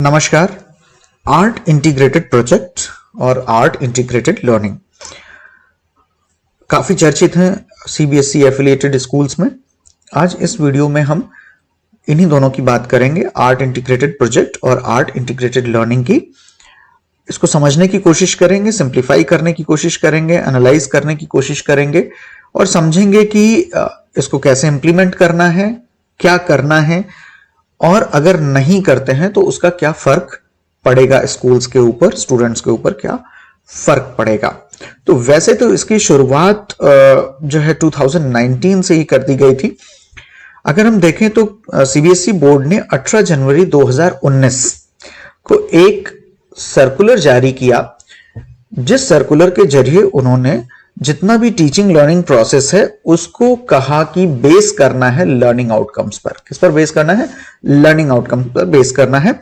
नमस्कार। Art integrated project और art integrated learning काफी चर्चित हैं सीबीएसई एफिलिएटेड स्कूल्स में। आज इस वीडियो में हम इन्हीं दोनों की बात करेंगे, आर्ट इंटीग्रेटेड प्रोजेक्ट और आर्ट इंटीग्रेटेड लर्निंग की। इसको समझने की कोशिश करेंगे, सिंप्लीफाई करने की कोशिश करेंगे, एनालाइज करने की कोशिश करेंगे और समझेंगे कि इसको कैसे इंप्लीमेंट करना है, क्या करना है और अगर नहीं करते हैं तो उसका क्या फर्क पड़ेगा, स्कूल्स के ऊपर, स्टूडेंट्स के ऊपर क्या फर्क पड़ेगा। तो वैसे तो इसकी शुरुआत जो है 2019 से ही कर दी गई थी। अगर हम देखें तो सीबीएसई बोर्ड ने 18 जनवरी 2019 को एक सर्कुलर जारी किया, जिस सर्कुलर के जरिए उन्होंने जितना भी टीचिंग लर्निंग प्रोसेस है उसको कहा कि बेस करना है लर्निंग आउटकम्स पर। किस पर बेस करना है? लर्निंग आउटकम्स पर बेस करना है।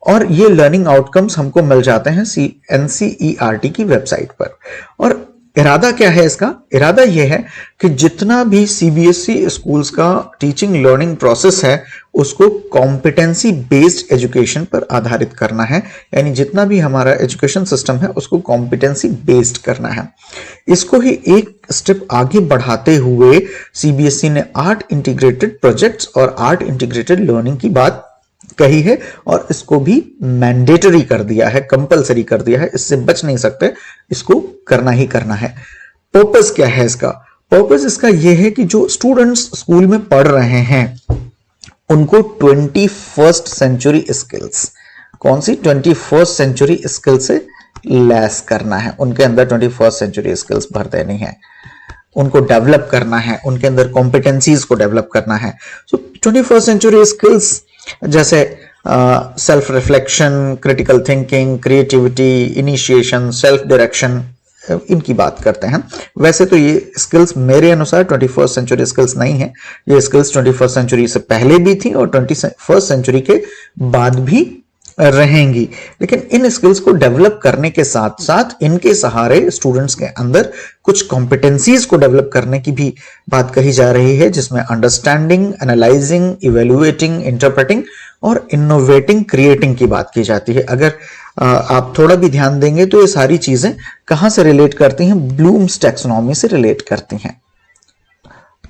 और ये लर्निंग आउटकम्स हमको मिल जाते हैं एनसीईआरटी की वेबसाइट पर। और इरादा क्या है इसका? इरादा यह है कि जितना भी सीबीएसई स्कूल्स का टीचिंग लर्निंग प्रोसेस है उसको कॉम्पिटेंसी बेस्ड एजुकेशन पर आधारित करना है, यानी जितना भी हमारा एजुकेशन सिस्टम है उसको कॉम्पिटेंसी बेस्ड करना है। इसको ही एक स्टेप आगे बढ़ाते हुए सीबीएसई ने आर्ट इंटीग्रेटेड प्रोजेक्ट्स और आर्ट इंटीग्रेटेड लर्निंग की बात कही है और इसको भी मैंडेटरी कर दिया है, कंपलसरी कर दिया है। इससे बच नहीं सकते, इसको करना ही करना है। पर्पस क्या है इसका? पर्पस इसका यह है कि जो स्टूडेंट्स स्कूल में पढ़ रहे हैं उनको 21st सेंचुरी स्किल्स, कौन सी 21st सेंचुरी स्किल से लैस करना है। उनके अंदर 21st सेंचुरी स्किल्स भर देनी है, उनको डेवलप करना है, उनके अंदर कॉम्पिटेंसीज को डेवलप करना है। सो 21st सेंचुरी स्किल्स जैसे self reflection, critical thinking, creativity, initiation, self direction, इनकी बात करते हैं। वैसे तो ये स्किल्स मेरे अनुसार 21st सेंचुरी स्किल्स नहीं है, ये स्किल्स 21st सेंचुरी से पहले भी थी और 21st सेंचुरी के बाद भी रहेंगी। लेकिन इन स्किल्स को डेवलप करने के साथ साथ इनके सहारे स्टूडेंट्स के अंदर कुछ कॉम्पिटेंसीज को डेवलप करने की भी बात कही जा रही है, जिसमें अंडरस्टैंडिंग, एनालाइजिंग, इवेल्युएटिंग, इंटरप्रेटिंग और इनोवेटिंग, क्रिएटिंग की बात की जाती है। अगर आप थोड़ा भी ध्यान देंगे तो ये सारी चीजें कहां से रिलेट करती हैं? ब्लूम्स टैक्सोनॉमी से रिलेट करती हैं,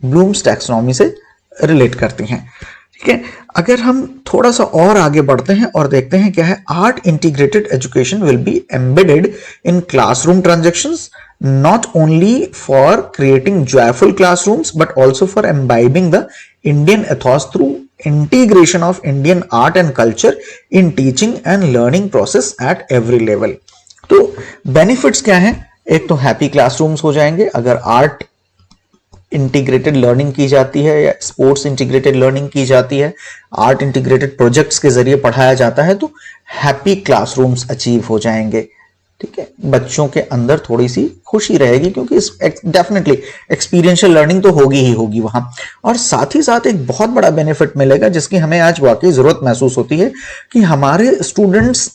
ब्लूम्स टैक्सोनॉमी से रिलेट करती हैं। ठीक है, अगर हम थोड़ा सा और आगे बढ़ते हैं और देखते हैं क्या है, art integrated education will be embedded in classroom transactions, not only for creating joyful classrooms but also for imbibing the Indian ethos through integration of Indian art and culture in teaching and learning process at every level। तो benefits क्या हैं? एक तो happy classrooms हो जाएंगे अगर art integrated learning की जाती है या स्पोर्ट्स इंटीग्रेटेड लर्निंग की जाती है, आर्ट इंटीग्रेटेड प्रोजेक्ट्स के जरिए पढ़ाया जाता है तो हैप्पी क्लासरूम्स अचीव हो जाएंगे। ठीक है, बच्चों के अंदर थोड़ी सी खुशी रहेगी क्योंकि डेफिनेटली एक्सपीरियंशियल लर्निंग तो होगी ही होगी वहां। और साथ ही साथ एक बहुत बड़ा बेनिफिट मिलेगा जिसकी हमें आज वाकई जरूरत महसूस होती है कि हमारे स्टूडेंट्स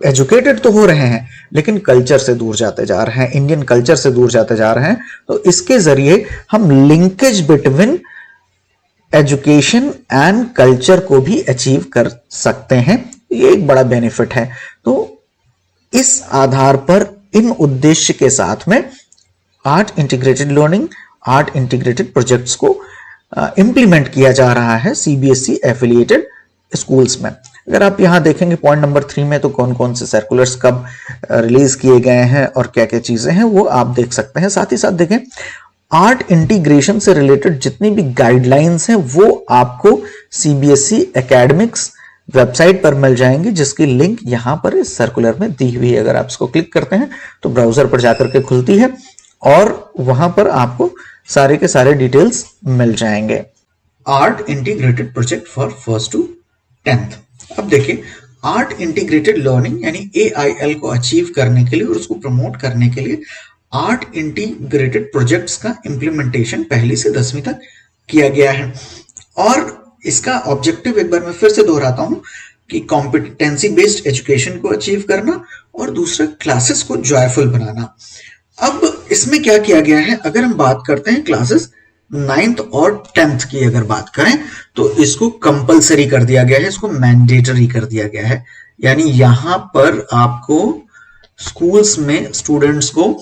एजुकेटेड तो हो रहे हैं लेकिन कल्चर से दूर जाते जा रहे हैं, इंडियन कल्चर से दूर जाते जा रहे हैं। तो इसके जरिए हम linkage between education and culture को भी अचीव कर सकते हैं, ये एक बड़ा बेनिफिट है। तो इस आधार पर, इन उद्देश्य के साथ में art integrated learning, art integrated projects को इंप्लीमेंट किया जा रहा है सीबीएसई एफिलिएटेड स्कूल्स में। अगर आप यहां देखेंगे पॉइंट नंबर 3 में तो कौन कौन से सर्कुलर्स कब रिलीज किए गए हैं और क्या क्या चीजें हैं वो आप देख सकते हैं। साथ ही साथ देखें, आर्ट इंटीग्रेशन से रिलेटेड जितनी भी गाइडलाइंस हैं वो आपको सीबीएसई एकेडमिक्स वेबसाइट पर मिल जाएंगे, जिसकी लिंक यहां पर इस सर्कुलर में दी हुई है। अगर आप इसको क्लिक करते हैं तो ब्राउजर पर जाकर के खुलती है और वहां पर आपको सारे के सारे डिटेल्स मिल जाएंगे। Art integrated project for 1st to 10th। अब देखिए, आर्ट इंटीग्रेटेड लर्निंग यानी AIL को अचीव करने के लिए और उसको प्रमोट करने के लिए आर्ट इंटीग्रेटेड प्रोजेक्ट्स का इंप्लीमेंटेशन 1ली से 10वीं तक किया गया है। और इसका ऑब्जेक्टिव एक बार मैं फिर से दोहराता हूं कि कॉम्पिटेंसी बेस्ड एजुकेशन को अचीव करना और दूसरा क्लासेस को जॉयफुल बनाना। अब इसमें क्या किया गया है, अगर हम बात करते हैं क्लासेस 9th और 10th की अगर बात करें तो इसको कंपलसरी कर दिया गया है, इसको मैंडेटरी कर दिया गया है। यानी यहां पर आपको स्कूल्स में स्टूडेंट्स को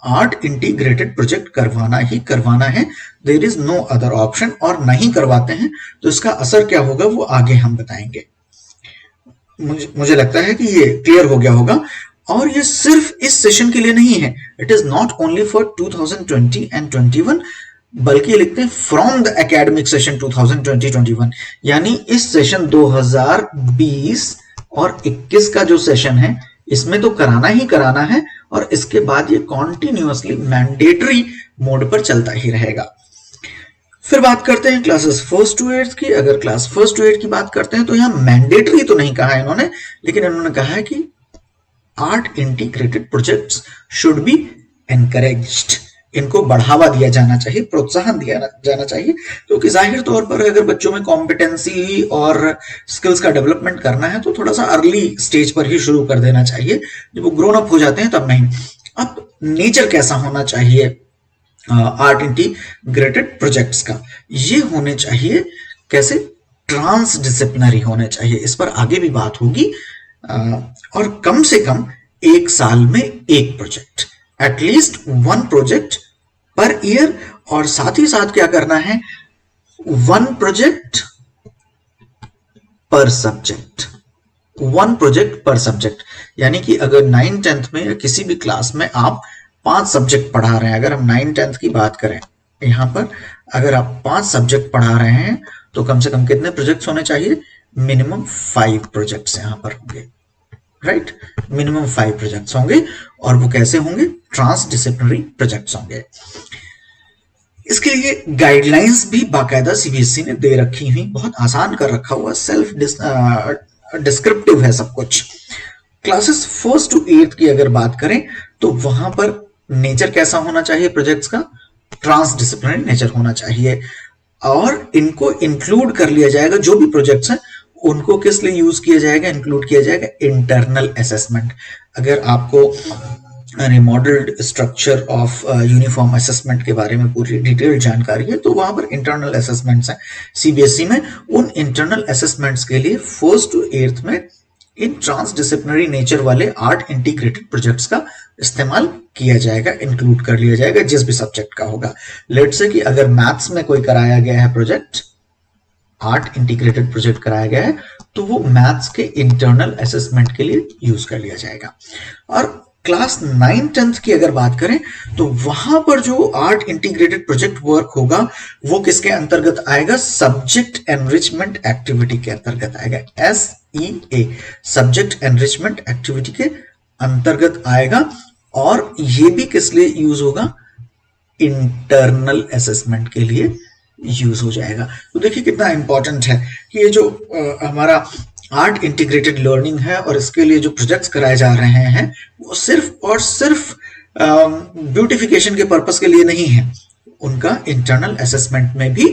आर्ट इंटीग्रेटेड प्रोजेक्ट करवाना ही करवाना है, there is no other option. और नहीं करवाते हैं तो इसका असर क्या होगा वो आगे हम बताएंगे। मुझे लगता है कि ये क्लियर हो गया होगा। और ये सिर्फ इस सेशन के लिए नहीं है, it is not only for 2020 and 21, बल्कि लिखते हैं फ्रॉम द एकेडमिक सेशन 2020-21, यानी इस सेशन 2020 और 21 का जो सेशन है इसमें तो कराना ही कराना है, और इसके बाद ये कॉन्टिन्यूअसली मैंडेटरी मोड पर चलता ही रहेगा। फिर बात करते हैं क्लासेस 1st to 8th की। अगर क्लास 1st to 8th की बात करते हैं तो यहाँ मैंडेटरी तो नहीं कहा इन्होंने, लेकिन इन्होंने कहा है कि art integrated projects should be encouraged, इनको बढ़ावा दिया जाना चाहिए, प्रोत्साहन दिया जाना चाहिए, क्योंकि जाहिर तौर पर अगर बच्चों में कॉम्पिटेंसी और स्किल्स का डेवलपमेंट करना है तो थोड़ा सा अर्ली स्टेज पर ही शुरू कर देना चाहिए, जब वो ग्रोन अप हो जाते हैं तब नहीं। अब नेचर कैसा होना चाहिए आर्ट इंटीग्रेटेड प्रोजेक्ट्स का, ये होने चाहिए कैसे, ट्रांसडिसिप्लिनरी होने चाहिए। इस पर आगे भी बात होगी। और कम से कम एक साल में एक project, at least 1 project per year, और साथ ही साथ क्या करना है, 1 प्रोजेक्ट पर सब्जेक्ट, 1 प्रोजेक्ट पर सब्जेक्ट। यानी कि अगर 9th-10th में या किसी भी क्लास में आप 5 सब्जेक्ट पढ़ा रहे हैं, अगर हम 9th-10th की बात करें यहां पर, अगर आप 5 सब्जेक्ट पढ़ा रहे हैं तो कम से कम कितने प्रोजेक्ट्स होने चाहिए, मिनिमम 5 प्रोजेक्ट्स यहां पर होंगे, राइट, मिनिमम 5 प्रोजेक्ट्स होंगे। और वो कैसे होंगे, ट्रांसडिसिप्लिनरी प्रोजेक्ट्स होंगे। इसके लिए गाइडलाइंस भी बाकायदा सीबीएसई ने दे रखी हुई, बहुत आसान कर रखा हुआ, सेल्फ डिस्क्रिप्टिव है सब कुछ। क्लासेस 1st to 8th की अगर बात करें तो वहां पर नेचर कैसा होना चाहिए प्रोजेक्ट्स का, ट्रांसडिसिप्लिनरी नेचर होना चाहिए, और इनको इंक्लूड कर लिया जाएगा, जो भी प्रोजेक्ट्स हैं उनको किस लिए यूज किया जाएगा, इंक्लूड किया जाएगा, इंटरनल असेसमेंट। अगर आपको रिमॉडल्ड स्ट्रक्चर ऑफ यूनिफॉर्म असेसमेंट के बारे में पूरी डिटेल जानकारी है तो वहां पर इंटरनल असेसमेंट्स हैं सीबीएसई में। उन इंटरनल असेसमेंट्स के लिए 1st to 8th में इन ट्रांसडिसिप्लिनरी नेचर वाले आर्ट इंटीग्रेटेड प्रोजेक्ट्स का इस्तेमाल किया जाएगा, इंक्लूड कर लिया जाएगा जिस भी सब्जेक्ट का होगा। लेट्स से कि अगर मैथ्स में कोई कराया गया है प्रोजेक्ट, आर्ट इंटीग्रेटेड प्रोजेक्ट कराया गया है, तो वो मैथ्स के इंटरनल असेसमेंट के लिए यूज कर लिया जाएगा। और क्लास 9th-10th की अगर बात करें तो वहां पर जो आर्ट इंटीग्रेटेड प्रोजेक्ट वर्क होगा वो किसके अंतर्गत आएगा, सब्जेक्ट एनरिचमेंट एक्टिविटी के अंतर्गत आएगा, SEA, सब्जेक्ट एनरिचमेंट एक्टिविटी के अंतर्गत आएगा। और ये भी किस लिए यूज होगा, इंटरनल असेसमेंट के लिए यूज हो जाएगा। तो देखिए कितना इंपॉर्टेंट है कि ये जो हमारा आर्ट इंटीग्रेटेड लर्निंग है और इसके लिए जो प्रोजेक्ट्स कराए जा रहे हैं वो सिर्फ और सिर्फ ब्यूटिफिकेशन के पर्पस के लिए नहीं है, उनका इंटरनल असेसमेंट में भी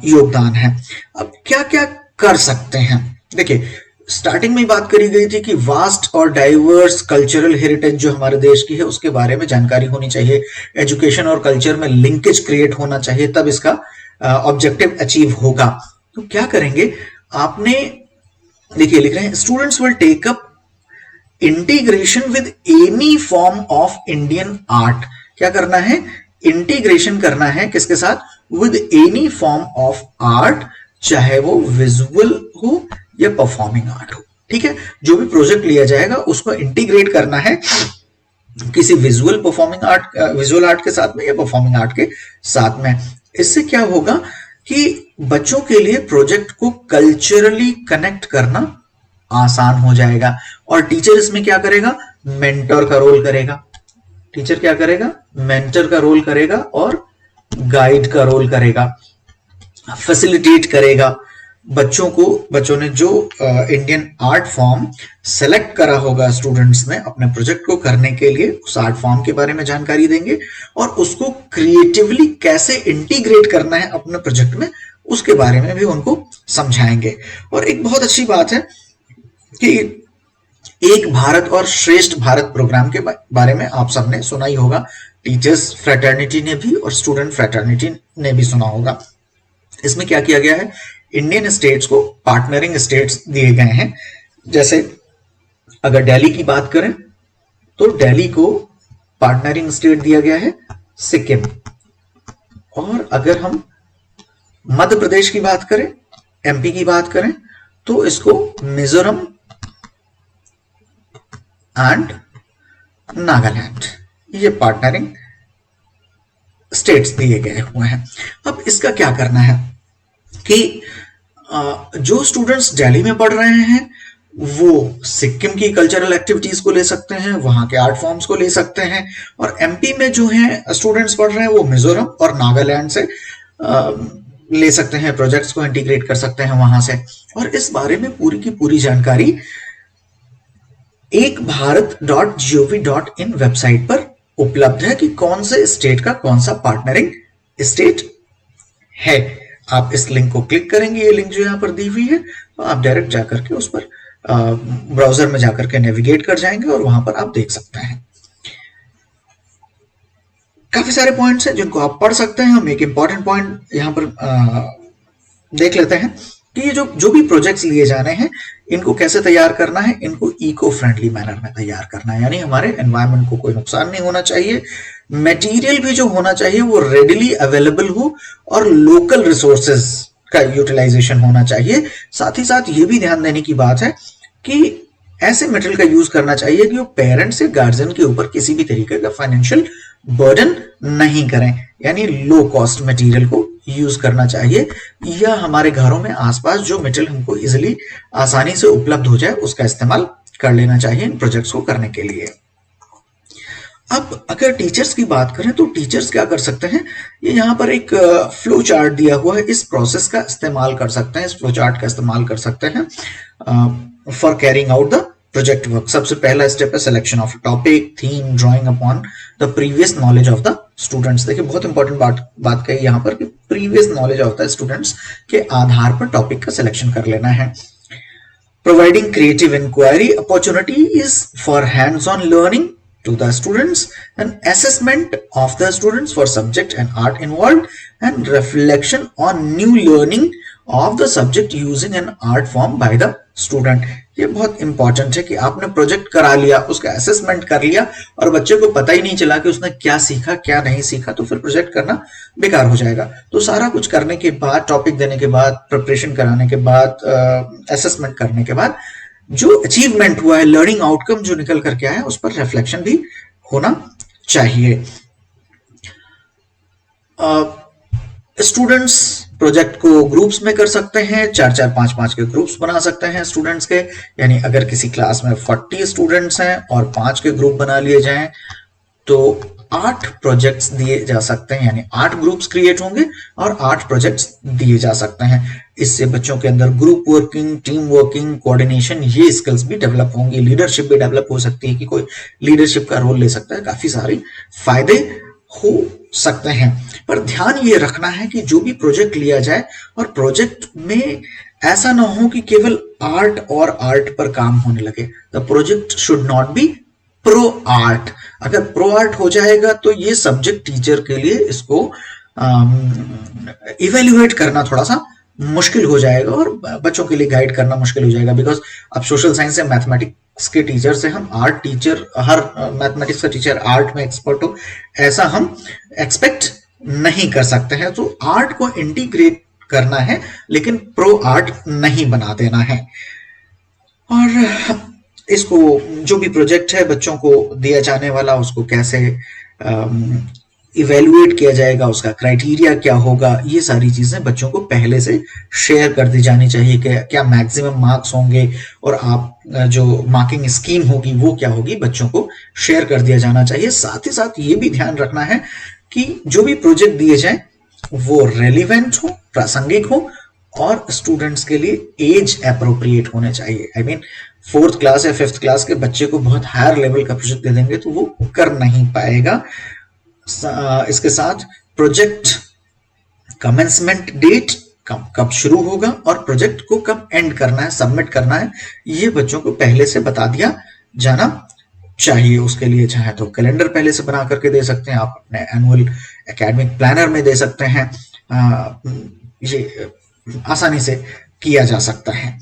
योगदान है। अब क्या क्या कर सकते हैं, देखिए स्टार्टिंग में बात करी गई थी कि वास्ट और डाइवर्स कल्चरल हेरिटेज जो हमारे देश की है उसके बारे में जानकारी होनी चाहिए, एजुकेशन और कल्चर में लिंकेज क्रिएट होना चाहिए, तब इसका ऑब्जेक्टिव अचीव होगा। तो क्या करेंगे, आपने देखिए लिख रहे हैं, students will take up integration with any form of Indian art. क्या करना है, इंटीग्रेशन करना है किसके साथ, with any form of art, चाहे वो विजुअल हो या परफॉर्मिंग आर्ट हो, ठीक है। जो भी प्रोजेक्ट लिया जाएगा उसको इंटीग्रेट करना है किसी विजुअल आर्ट के साथ में या परफॉर्मिंग आर्ट के साथ में। इससे क्या होगा कि बच्चों के लिए प्रोजेक्ट को कल्चरली कनेक्ट करना आसान हो जाएगा। और टीचर इसमें क्या करेगा, मेंटर का रोल करेगा। टीचर क्या करेगा, मेंटर का रोल करेगा और गाइड का रोल करेगा, फैसिलिटेट करेगा बच्चों ने जो इंडियन आर्ट फॉर्म सेलेक्ट करा होगा स्टूडेंट्स ने अपने प्रोजेक्ट को करने के लिए, उस आर्ट फॉर्म के बारे में जानकारी देंगे और उसको क्रिएटिवली कैसे इंटीग्रेट करना है अपने प्रोजेक्ट में उसके बारे में भी उनको समझाएंगे। और एक बहुत अच्छी बात है कि एक भारत और श्रेष्ठ भारत प्रोग्राम के बारे में आप सबने सुना ही होगा टीचर्स फ्रेटर्निटी ने भी और स्टूडेंट फ्रेटर्निटी ने भी सुना होगा। इसमें क्या किया गया है, इंडियन स्टेट्स को पार्टनरिंग स्टेट्स दिए गए हैं। जैसे अगर दिल्ली की बात करें तो दिल्ली को पार्टनरिंग स्टेट दिया गया है सिक्किम, और अगर हम मध्य प्रदेश की बात करें, एमपी की बात करें, तो इसको मिजोरम एंड नागालैंड, ये पार्टनरिंग स्टेट्स दिए गए हुए हैं। अब इसका क्या करना है कि जो स्टूडेंट्स दिल्ली में पढ़ रहे हैं वो सिक्किम की कल्चरल एक्टिविटीज को ले सकते हैं, वहां के आर्ट फॉर्म्स को ले सकते हैं, और एमपी में जो है स्टूडेंट्स पढ़ रहे हैं वो मिजोरम और नागालैंड से ले सकते हैं, प्रोजेक्ट्स को इंटीग्रेट कर सकते हैं वहां से। और इस बारे में पूरी की पूरी जानकारी ekbharat.gov.in वेबसाइट पर उपलब्ध है कि कौन से स्टेट का कौन सा पार्टनरिंग स्टेट है। आप इस लिंक को क्लिक करेंगे, ये लिंक जो यहाँ पर दी हुई है, तो आप डायरेक्ट जाकर के उस पर ब्राउजर में जाकर के नेविगेट कर जाएंगे और वहां पर आप देख सकते हैं। काफी सारे पॉइंट्स हैं जिनको आप पढ़ सकते हैं। हम एक इंपॉर्टेंट पॉइंट यहाँ पर देख लेते हैं कि ये जो भी प्रोजेक्ट्स लिए जाने हैं इनको कैसे तैयार करना है, इनको इको फ्रेंडली मैनर में तैयार करना है, यानी हमारे एनवायरनमेंट को कोई नुकसान नहीं होना चाहिए। मटेरियल भी जो होना चाहिए वो रेडिली अवेलेबल हो और लोकल रिसोर्सेज का यूटिलाइजेशन होना चाहिए। साथ ही साथ ये भी ध्यान देने की बात है कि ऐसे मटेरियल का यूज करना चाहिए कि वो पेरेंट्स या गार्जियन के ऊपर किसी भी तरीके का फाइनेंशियल बर्डन नहीं करें, यानी लो कॉस्ट मटेरियल को यूज करना चाहिए, या हमारे घरों में आसपास जो मटेरियल हमको इजिली आसानी से उपलब्ध हो जाए उसका इस्तेमाल कर लेना चाहिए इन प्रोजेक्ट्स को करने के लिए। अब अगर टीचर्स की बात करें तो टीचर्स क्या कर सकते हैं, ये यहाँ पर एक फ्लो चार्ट दिया हुआ है, इस प्रोसेस का इस्तेमाल कर सकते हैं, इस फ्लो चार्ट का इस्तेमाल कर सकते हैं for carrying out the project work. सबसे पहला स्टेप है selection of topic, theme, drawing upon the previous knowledge of the students. देखिए बहुत इंपॉर्टेंट बात कही यहाँ पर कि previous knowledge of the students के आधार पर टॉपिक का सिलेक्शन कर लेना है। Providing creative inquiry opportunities for hands on learning to the students, and assessment of the students for subject and art involved, and reflection on new learning of the subject using an art form by the student। ये बहुत important है कि आपने project करा लिया, उसका assessment कर लिया और बच्चे को पता ही नहीं चला कि उसने क्या सीखा क्या नहीं सीखा, तो फिर प्रोजेक्ट करना बेकार हो जाएगा। तो सारा कुछ करने के बाद, टॉपिक देने के बाद, प्रिपरेशन कराने के बाद, असेसमेंट करने के बाद जो अचीवमेंट हुआ है, लर्निंग आउटकम जो निकल करके आया, उस पर रिफ्लेक्शन भी होना चाहिए। स्टूडेंट्स प्रोजेक्ट को ग्रुप्स में कर सकते हैं, 4-4, 5-5 के ग्रुप्स बना सकते हैं स्टूडेंट्स के, यानी अगर किसी क्लास में 40 स्टूडेंट्स हैं और 5 के ग्रुप बना लिए जाएं तो 8 प्रोजेक्ट्स दिए जा सकते हैं, यानी 8 ग्रुप्स क्रिएट होंगे और 8 प्रोजेक्ट्स दिए जा सकते हैं। इससे बच्चों के अंदर group working, team working, coordination, ये स्किल्स भी डेवलप होंगी, लीडरशिप भी डेवलप हो सकती है कि कोई लीडरशिप का रोल ले सकता है, काफी सारे फायदे हो सकते हैं। पर ध्यान ये रखना है कि जो भी प्रोजेक्ट लिया जाए और प्रोजेक्ट में ऐसा ना हो कि केवल आर्ट और आर्ट पर काम होने लगे। The project should not be pro art. अगर प्रो आर्ट हो जाएगा तो ये सब्जेक्ट टीचर के लिए इसको इवेल्युएट करना थोड़ा सा मुश्किल हो जाएगा और बच्चों के लिए गाइड करना मुश्किल हो जाएगा, बिकॉज अब सोशल साइंस या मैथमेटिक्स के टीचर से हम आर्ट टीचर, हर मैथमेटिक्स का टीचर आर्ट में एक्सपर्ट हो, ऐसा हम एक्सपेक्ट नहीं कर सकते हैं। तो आर्ट को इंटीग्रेट करना है लेकिन प्रो आर्ट नहीं बना देना है। और इसको जो भी प्रोजेक्ट है बच्चों को दिया जाने वाला, उसको कैसे इवेल्युएट किया जाएगा, उसका क्राइटेरिया क्या होगा, ये सारी चीजें बच्चों को पहले से शेयर कर दी जानी चाहिए कि क्या मैक्सिमम मार्क्स होंगे और आप जो मार्किंग स्कीम होगी वो क्या होगी, बच्चों को शेयर कर दिया जाना चाहिए। साथ ही साथ ये भी ध्यान रखना है कि जो भी प्रोजेक्ट दिए जाए वो रेलिवेंट हो, प्रासंगिक हो और स्टूडेंट्स के लिए एज अप्रोप्रिएट होने चाहिए। आई मीन 4th क्लास या 5th क्लास के बच्चे को बहुत हायर लेवल का प्रोजेक्ट दे देंगे तो वो कर नहीं पाएगा। इसके साथ प्रोजेक्ट कमेंसमेंट डेट कब शुरू होगा और प्रोजेक्ट को कब एंड करना है, सबमिट करना है, ये बच्चों को पहले से बता दिया जाना चाहिए। उसके लिए चाहे तो कैलेंडर पहले से बना करके दे सकते हैं, आप अपने एनुअल एकेडमिक प्लानर में दे सकते हैं। ये आसानी से किया जा सकता है।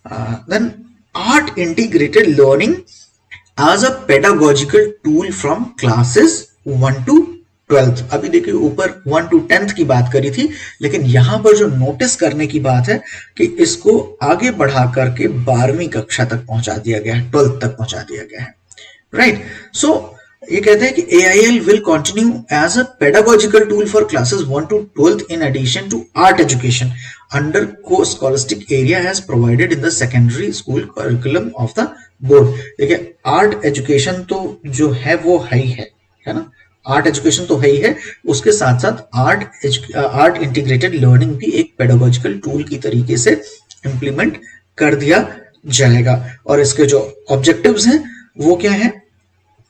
Then art integrated learning as a pedagogical tool from classes 1 to 12th। अभी देखिए ऊपर 1 to 10th की बात करी थी, लेकिन यहां पर जो नोटिस करने की बात है कि इसको आगे बढ़ा करके 12वीं कक्षा तक पहुंचा दिया गया है, 12th तक पहुंचा दिया गया है, राइट। सो ये कहते हैं कि AIL will continue as a pedagogical tool for classes 1 to 12th in addition to art education under co-scholastic area as provided in the secondary school curriculum of the board। देखिए आर्ट एजुकेशन तो जो है वो है ना, art education तो है ही है, उसके साथ साथ आर्ट इंटीग्रेटेड लर्निंग भी एक पेडागोजिकल टूल की तरीके से इंप्लीमेंट कर दिया जाएगा। और इसके जो ऑब्जेक्टिव्स हैं वो क्या है?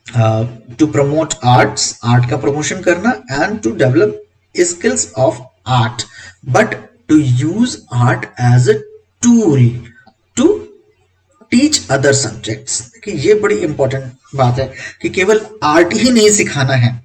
टू प्रमोट आर्ट्स, आर्ट का प्रमोशन करना, and to develop skills of art, but to use art as a tool to teach other subjects. देखिए ये बड़ी इंपॉर्टेंट बात है कि केवल आर्ट ही नहीं सिखाना है।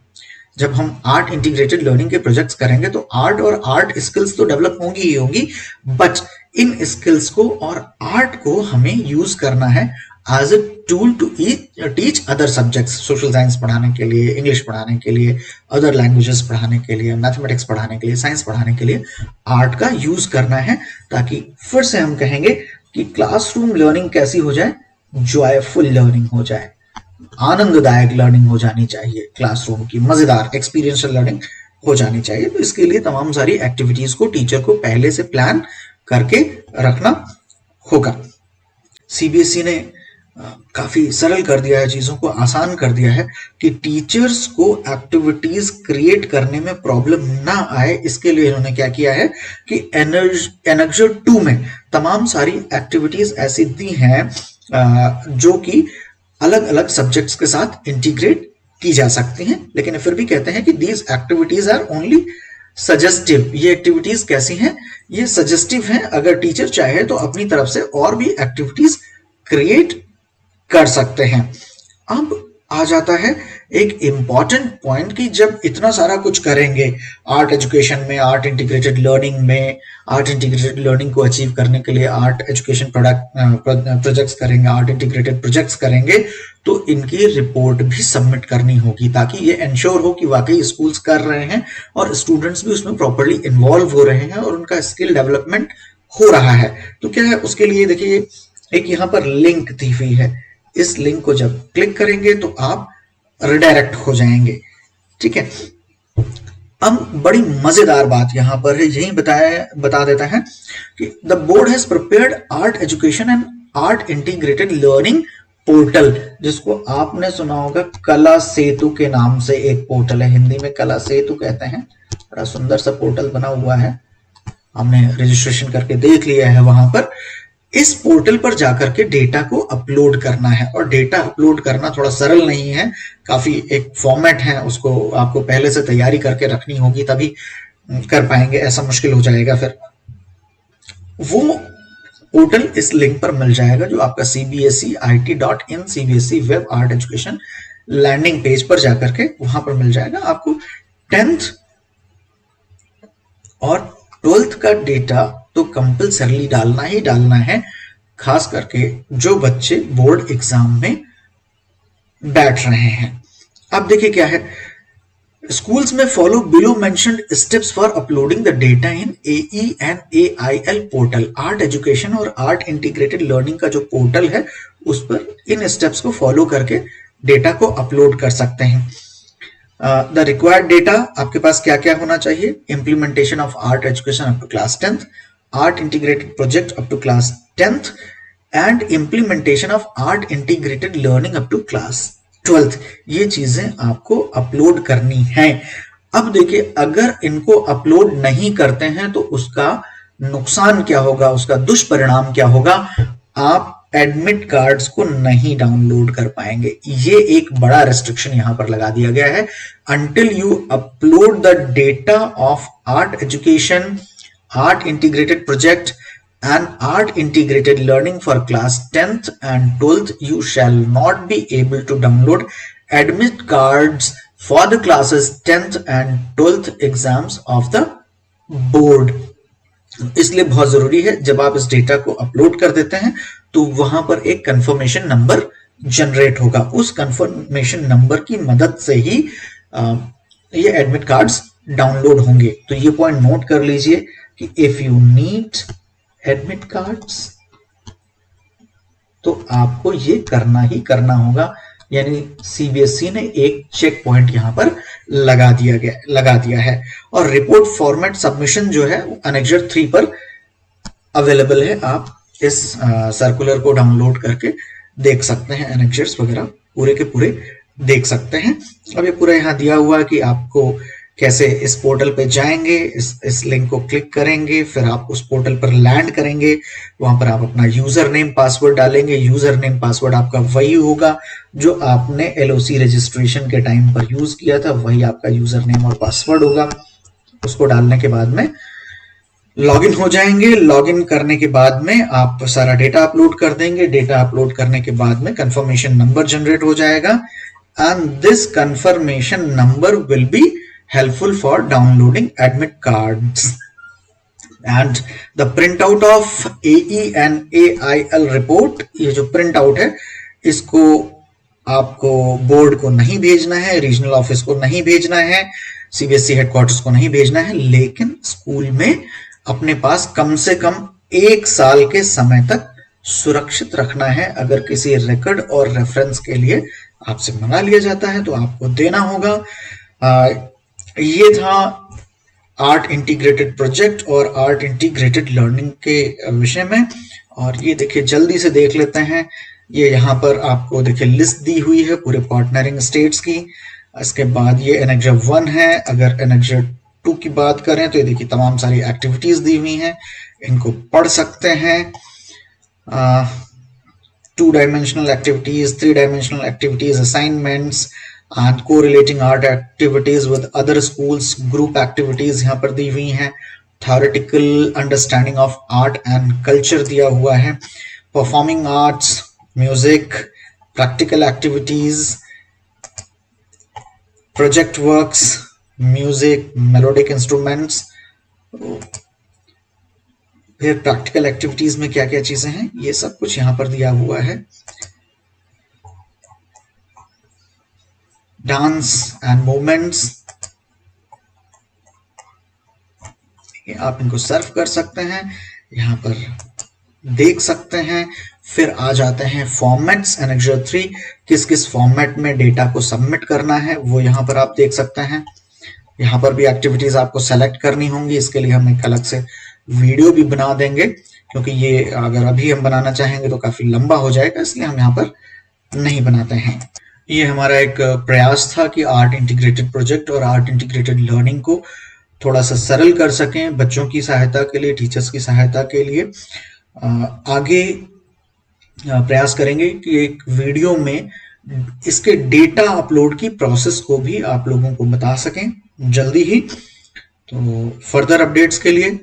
जब हम आर्ट इंटीग्रेटेड लर्निंग के प्रोजेक्ट्स करेंगे तो आर्ट और आर्ट स्किल्स तो डेवलप होंगी ही होंगी, बट इन स्किल्स को और आर्ट को हमें यूज करना है as a tool to teach other subjects. Social science पढ़ाने के लिए, इंग्लिश पढ़ाने के लिए, अदर लैंग्वेजेस पढ़ाने के लिए, मैथमेटिक्स पढ़ाने के लिए, साइंस पढ़ाने के लिए आर्ट का यूज करना है, ताकि फिर से हम कहेंगे कि क्लासरूम लर्निंग कैसी हो जाए? जॉयफुल लर्निंग हो जाए, आनंददायक लर्निंग हो जानी चाहिए, क्लासरूम की मजेदार एक्सपीरियंशियल लर्निंग हो जानी चाहिए। तो इसके लिए तमाम सारी एक्टिविटीज को टीचर को पहले से प्लान करके रखना होगा। CBSE ने काफी सरल कर दिया है, चीजों को आसान कर दिया है कि टीचर्स को एक्टिविटीज क्रिएट करने में प्रॉब्लम ना आए। इसके लिए इन्होंने क्या किया है कि एनर्जर 2 में तमाम सारी एक्टिविटीज ऐसी दी हैं जो कि अलग अलग सब्जेक्ट्स के साथ इंटीग्रेट की जा सकती हैं, लेकिन फिर भी कहते हैं कि these activities are only suggestive. ये एक्टिविटीज कैसी हैं? ये सजेस्टिव हैं। अगर टीचर चाहे तो अपनी तरफ से और भी एक्टिविटीज क्रिएट कर सकते हैं। अब आ जाता है एक इंपॉर्टेंट पॉइंट कि जब इतना सारा कुछ करेंगे आर्ट एजुकेशन में, आर्ट इंटीग्रेटेड लर्निंग में, आर्ट इंटीग्रेटेड लर्निंग को अचीव करने के लिए आर्ट एजुकेशन प्रोजेक्ट्स करेंगे, आर्ट इंटीग्रेटेड प्रोजेक्ट्स करेंगे, तो इनकी रिपोर्ट भी सबमिट करनी होगी, ताकि ये इंश्योर हो कि वाकई स्कूल्स कर रहे हैं और स्टूडेंट्स भी उसमें प्रॉपर्ली इन्वॉल्व हो रहे हैं और उनका स्किल डेवलपमेंट हो रहा है। तो क्या है उसके लिए? देखिए एक यहाँ पर लिंक दी हुई है, इस लिंक को जब क्लिक करेंगे तो आप रिडायरेक्ट हो जाएंगे, ठीक है। अब बड़ी मजेदार बात यहां पर है, यही बता देता है कि the board has prepared art education and art integrated learning portal, जिसको आपने सुना होगा कला सेतु के नाम से एक पोर्टल है, हिंदी में कला सेतु कहते हैं। बड़ा सुंदर सा पोर्टल बना हुआ है, हमने रजिस्ट्रेशन करके देख लिया है। वहां पर इस पोर्टल पर जाकर के डेटा को अपलोड करना है, और डेटा अपलोड करना थोड़ा सरल नहीं है, काफी एक फॉर्मेट है, उसको आपको पहले से तैयारी करके रखनी होगी, तभी कर पाएंगे, ऐसा मुश्किल हो जाएगा। फिर वो पोर्टल इस लिंक पर मिल जाएगा जो आपका cbseit.in CBSE web art education landing page पर जाकर के वहां पर मिल जाएगा। आपको 10th और 12th का डेटा तो कंपल्सरली डालना ही डालना है, खास करके जो बच्चे बोर्ड एग्जाम में बैठ रहे हैं। अब देखिए क्या है, स्कूल्स में follow below mentioned steps for uploading the data in AE and AIL portal. Art education और आर्ट इंटीग्रेटेड लर्निंग का जो पोर्टल है उस पर इन स्टेप्स को फॉलो करके डेटा को अपलोड कर सकते हैं। द रिक्वायर्ड डेटा आपके पास क्या क्या होना चाहिए? Implementation of art education up to class 10th, art integrated project up to class 10th and implementation of art integrated learning up to class 12th। ये चीजें आपको अपलोड करनी है। अब देखिए अगर इनको अपलोड नहीं करते हैं तो उसका नुकसान क्या होगा, उसका दुष्परिणाम क्या होगा? आप एडमिट कार्ड्स को नहीं डाउनलोड कर पाएंगे। ये एक बड़ा रेस्ट्रिक्शन यहां पर लगा दिया गया है। Until you upload the data of art education, art integrated project and art integrated learning for class 10th and 12th, you shall not be able to download admit cards for the classes 10th and 12th exams of the board. इसलिए बहुत जरूरी है जब आप इस data को upload कर देते हैं तो वहां पर एक कंफर्मेशन नंबर जनरेट होगा। उस कंफर्मेशन नंबर की मदद से ही ये एडमिट कार्ड्स डाउनलोड होंगे। तो ये पॉइंट नोट कर लीजिए कि if you need admit cards तो आपको ये करना ही करना होगा। यानी सीबीएसई ने एक चेक पॉइंट यहां पर लगा दिया है। और रिपोर्ट फॉर्मेट सबमिशन जो है एनेक्जर 3 पर अवेलेबल है। आप इस सर्कुलर को डाउनलोड करके देख सकते हैं, एनेक्जर्स वगैरह पूरे के पूरे देख सकते हैं। अब ये पूरा यहाँ दिया हुआ है कि आपको कैसे इस पोर्टल पे जाएंगे, इस लिंक को क्लिक करेंगे, फिर आप उस पोर्टल पर लैंड करेंगे, वहां पर आप अपना यूजर नेम पासवर्ड डालेंगे। यूजर नेम पासवर्ड आपका वही होगा जो आपने एलओसी रजिस्ट्रेशन के टाइम पर यूज किया था, वही आपका यूजर नेम और पासवर्ड होगा। उसको डालने के बाद में लॉगिन हो जाएंगे। लॉगिन करने के बाद में आप सारा डेटा अपलोड कर देंगे। डेटा अपलोड करने के बाद में कंफर्मेशन नंबर जनरेट हो जाएगा and this confirmation number will be helpful for downloading admit cards and the printout of AE and AIL report। ये जो प्रिंट आउट है इसको आपको बोर्ड को नहीं भेजना है, रीजनल ऑफिस को नहीं भेजना है, सीबीएसई हेडक्वार्टर्स को नहीं भेजना है, लेकिन स्कूल में अपने पास कम से कम 1 साल के समय तक सुरक्षित रखना है। अगर किसी रिकॉर्ड और रेफरेंस के लिए आपसे मंगा लिया जाता है तो आपको देना होगा। ये था आर्ट इंटीग्रेटेड प्रोजेक्ट और आर्ट इंटीग्रेटेड लर्निंग के विषय में। और ये देखिए जल्दी से देख लेते हैं। ये यहाँ पर आपको देखिए लिस्ट दी हुई है पूरे पार्टनरिंग स्टेट्स की। इसके बाद ये एनेक्जर 1 है। अगर एनेक्जर 2 की बात करें तो ये देखिए तमाम सारी एक्टिविटीज दी हुई हैं, इनको पढ़ सकते हैं। 2 dimensional activities, 3 dimensional activities, assignments and correlating art activities with other schools, group activities यहाँ पर दी हुई हैं। theoretical understanding of art and culture दिया हुआ है। performing arts, music, practical activities, project works, music, melodic instruments। फिर practical activities में क्या क्या चीजें हैं ये सब कुछ यहाँ पर दिया हुआ है। डांस एंड मूवमेंट्स, आप इनको सर्व कर सकते हैं, यहाँ पर देख सकते हैं। फिर आ जाते हैं फॉर्मेट्स। एनेक्जर 3 किस किस फॉर्मेट में डेटा को सबमिट करना है वो यहाँ पर आप देख सकते हैं। यहाँ पर भी एक्टिविटीज आपको सेलेक्ट करनी होंगी। इसके लिए हम एक अलग से वीडियो भी बना देंगे, क्योंकि ये अगर अभी हम बनाना चाहेंगे तो काफी लंबा हो जाएगा, इसलिए हम यहाँ पर नहीं बनाते हैं। ये हमारा एक प्रयास था कि आर्ट इंटीग्रेटेड प्रोजेक्ट और आर्ट इंटीग्रेटेड लर्निंग को थोड़ा सा सरल कर सकें बच्चों की सहायता के लिए, टीचर्स की सहायता के लिए। आगे प्रयास करेंगे कि एक वीडियो में इसके डेटा अपलोड की प्रोसेस को भी आप लोगों को बता सकें जल्दी ही। तो फर्दर अपडेट्स के लिए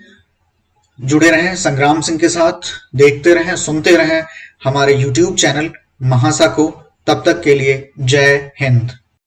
जुड़े रहें संग्राम सिंह के साथ, देखते रहें, सुनते रहें हमारे YouTube चैनल महासा को। तब तक के लिए जय हिंद।